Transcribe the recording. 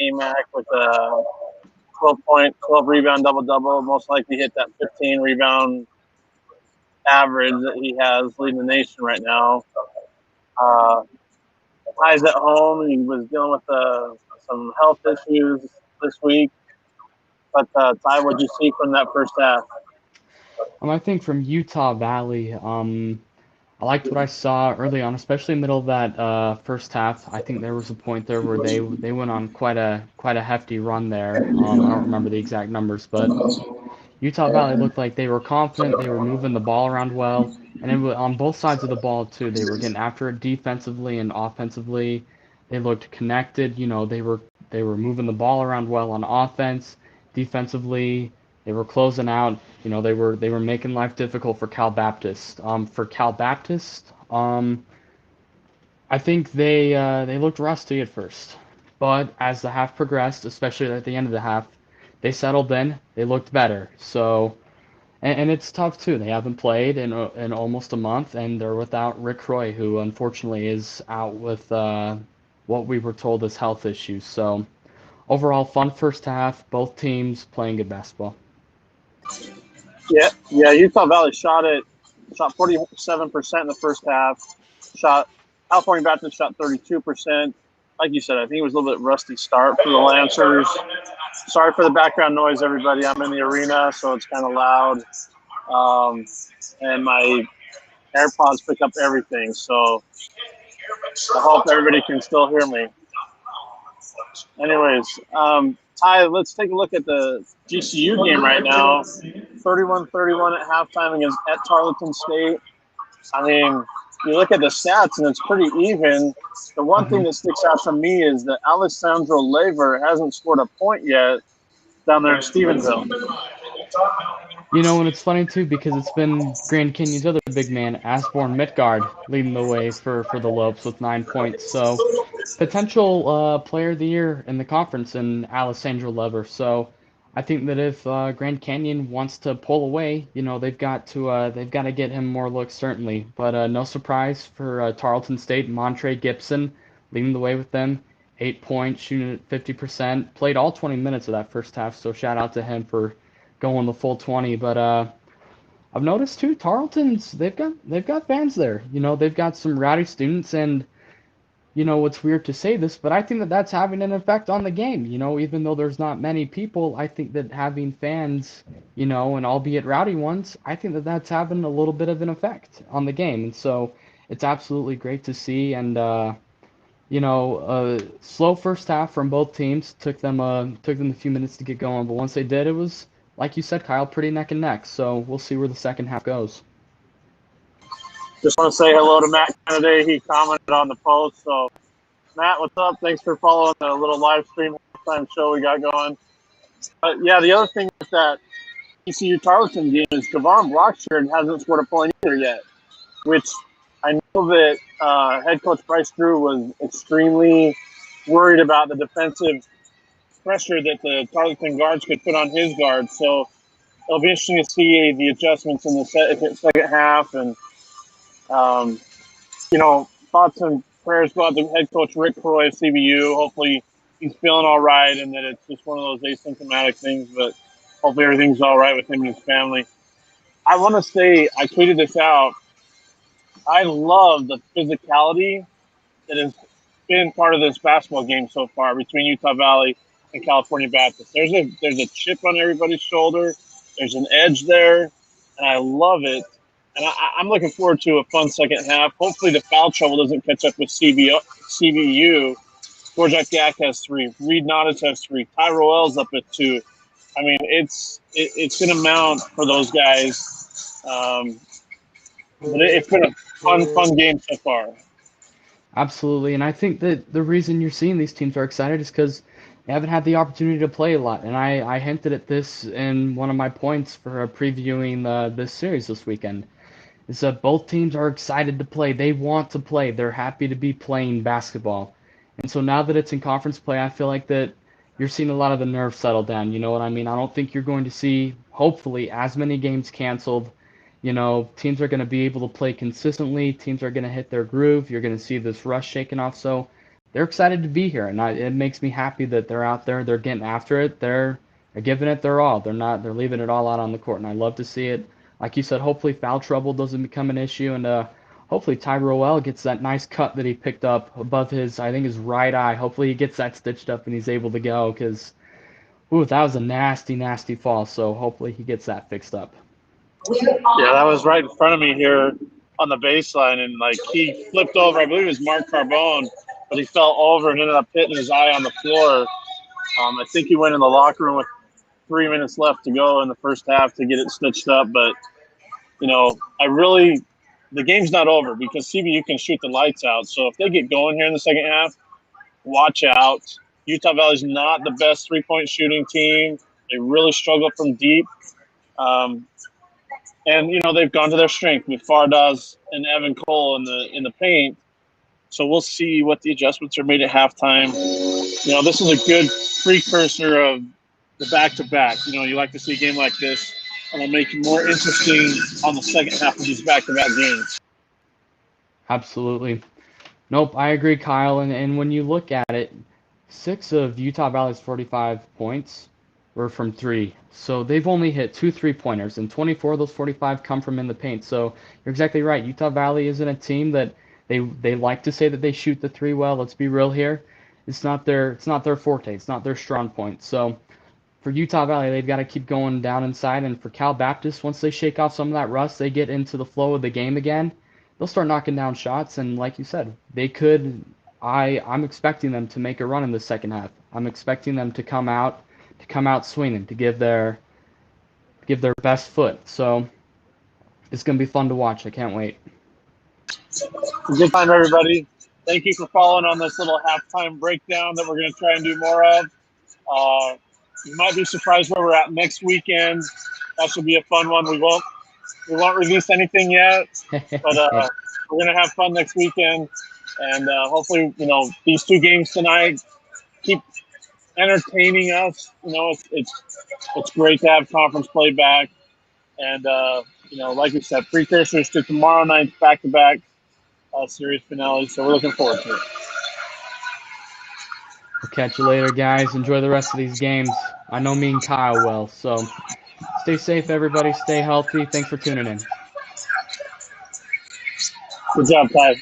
AMAC with a 12 rebound double-double. Most likely hit that 15 rebound average that he has leading the nation right now. Ty's at home. He was dealing with some health issues this week. But Ty, what'd you see from that first half? I think from Utah Valley, I liked what I saw early on, especially middle of that first half. I think there was a point there where they went on quite a hefty run there. I don't remember the exact numbers, but Utah Valley looked like they were confident. They were moving the ball around well, and on both sides of the ball too. They were getting after it defensively and offensively. They looked connected. They were moving the ball around well on offense, defensively. They were closing out. They were making life difficult for Cal Baptist. For Cal Baptist, I think they looked rusty at first, but as the half progressed, especially at the end of the half, they settled in. They looked better. So, and it's tough too. They haven't played in almost a month, and they're without Rick Roy, who unfortunately is out with what we were told is health issues. So, overall, fun first half. Both teams playing good basketball. Yeah. Utah Valley shot 47% in the first half. Shot California Baptist shot 32%. Like you said, I think it was a little bit rusty start for the Lancers. Sorry for the background noise, everybody. I'm in the arena, so it's kind of loud, and my AirPods pick up everything. So I hope everybody can still hear me. Anyways, Ty, let's take a look at the GCU game right now. 31-31 at halftime against at Tarleton State. I mean, you look at the stats and it's pretty even. The one thing Mhm. that sticks out to me is that Alessandro Lever hasn't scored a point yet down there in Stephenville. And it's funny too because it's been Grand Canyon's other big man, Asborn Midgard, leading the way for the Lopes with 9 points. So potential player of the year in the conference in Alessandro Lever. So I think that if Grand Canyon wants to pull away, they've got to get him more looks certainly. But no surprise for Tarleton State, Montre Gibson leading the way with them. 8 points, shooting at 50%. Played all 20 minutes of that first half, so shout out to him for going the full 20. But I've noticed too, Tarleton's they've got fans there. They've got some rowdy students, and it's weird to say this, but I think that that's having an effect on the game. Even though there's not many people, I think that having fans, and albeit rowdy ones, I think that that's having a little bit of an effect on the game. And so it's absolutely great to see. And slow first half from both teams took them a few minutes to get going, but once they did, it was like you said, Kyle, pretty neck and neck. So we'll see where the second half goes. Just want to say hello to Matt today. He commented on the post. So, Matt, what's up? Thanks for following the little live stream halftime show we got going. But yeah, the other thing with that ECU Tarleton game is Javon Blockshirt hasn't scored a point either yet, which I know that head coach Bryce Drew was extremely worried about the defensive pressure that the Tarleton guards could put on his guards. So it'll be interesting to see the adjustments in the second half. And, um, thoughts and prayers go out to head coach Rick Croy of CBU. Hopefully he's feeling all right and that it's just one of those asymptomatic things, but hopefully everything's all right with him and his family. I want to say, I tweeted this out. I love the physicality that has been part of this basketball game so far between Utah Valley and California Baptist. There's a chip on everybody's shoulder. There's an edge there, and I love it. And I'm looking forward to a fun second half. Hopefully the foul trouble doesn't catch up with CBU. Borjak Yak has 3. Reed Nottis has 3. Ty Roell's up at 2. I mean, it's going to mount for those guys. But it's been a fun game so far. Absolutely, and I think that the reason you're seeing these teams are excited is because they haven't had the opportunity to play a lot. And I hinted at this in one of my points for previewing this series this weekend. Is that both teams are excited to play. They want to play. They're happy to be playing basketball. And so now that it's in conference play, I feel like that you're seeing a lot of the nerves settle down. You know what I mean? I don't think you're going to see, hopefully, as many games canceled. Teams are going to be able to play consistently. Teams are going to hit their groove. You're going to see this rush shaken off. So they're excited to be here, and it makes me happy that they're out there. They're getting after it. They're giving it their all. They're leaving it all out on the court, and I love to see it. Like you said, hopefully foul trouble doesn't become an issue, and hopefully Tyrell gets that nice cut that he picked up above his, I think, his right eye. Hopefully he gets that stitched up and he's able to go, because ooh, that was a nasty, nasty fall. So hopefully he gets that fixed up. Yeah, that was right in front of me here on the baseline, and like he flipped over. I believe it was Mark Carbone, but he fell over and ended up hitting his eye on the floor. I think he went in the locker room with 3 minutes left to go in the first half to get it stitched up. But the game's not over because CBU can shoot the lights out. So if they get going here in the second half, watch out. Utah Valley's not the best three-point shooting team. They really struggle from deep. And they've gone to their strength with Fardas and Evan Cole in the paint. So we'll see what the adjustments are made at halftime. This is a good precursor of the back-to-back. You like to see a game like this, and it'll make it more interesting on the second half of these back-to-back games. Absolutely. Nope, I agree, Kyle. And when you look at it, 6 of Utah Valley's 45 points were from 3. So they've only hit 2 3-pointers, and 24 of those 45 come from in the paint. So you're exactly right. Utah Valley isn't a team that they like to say that they shoot the 3 well. Let's be real here. It's not their forte. It's not their strong point. So for Utah Valley, they've got to keep going down inside. And for Cal Baptist, once they shake off some of that rust, they get into the flow of the game again, they'll start knocking down shots. And like you said, they could. I'm expecting them to make a run in the second half. I'm expecting them to come out swinging, to give their best foot. So it's going to be fun to watch. I can't wait. Good time, everybody. Thank you for following on this little halftime breakdown that we're going to try and do more of. You might be surprised where we're at next weekend. That should be a fun one. We won't release anything yet, but we're going to have fun next weekend. And hopefully, these 2 games tonight keep entertaining us. It's great to have conference play back. And, like we said, precursors to tomorrow night's back-to-back series finale. So we're looking forward to it. We'll catch you later, guys. Enjoy the rest of these games. I know me and Kyle will. So stay safe, everybody. Stay healthy. Thanks for tuning in. Good job, Ty.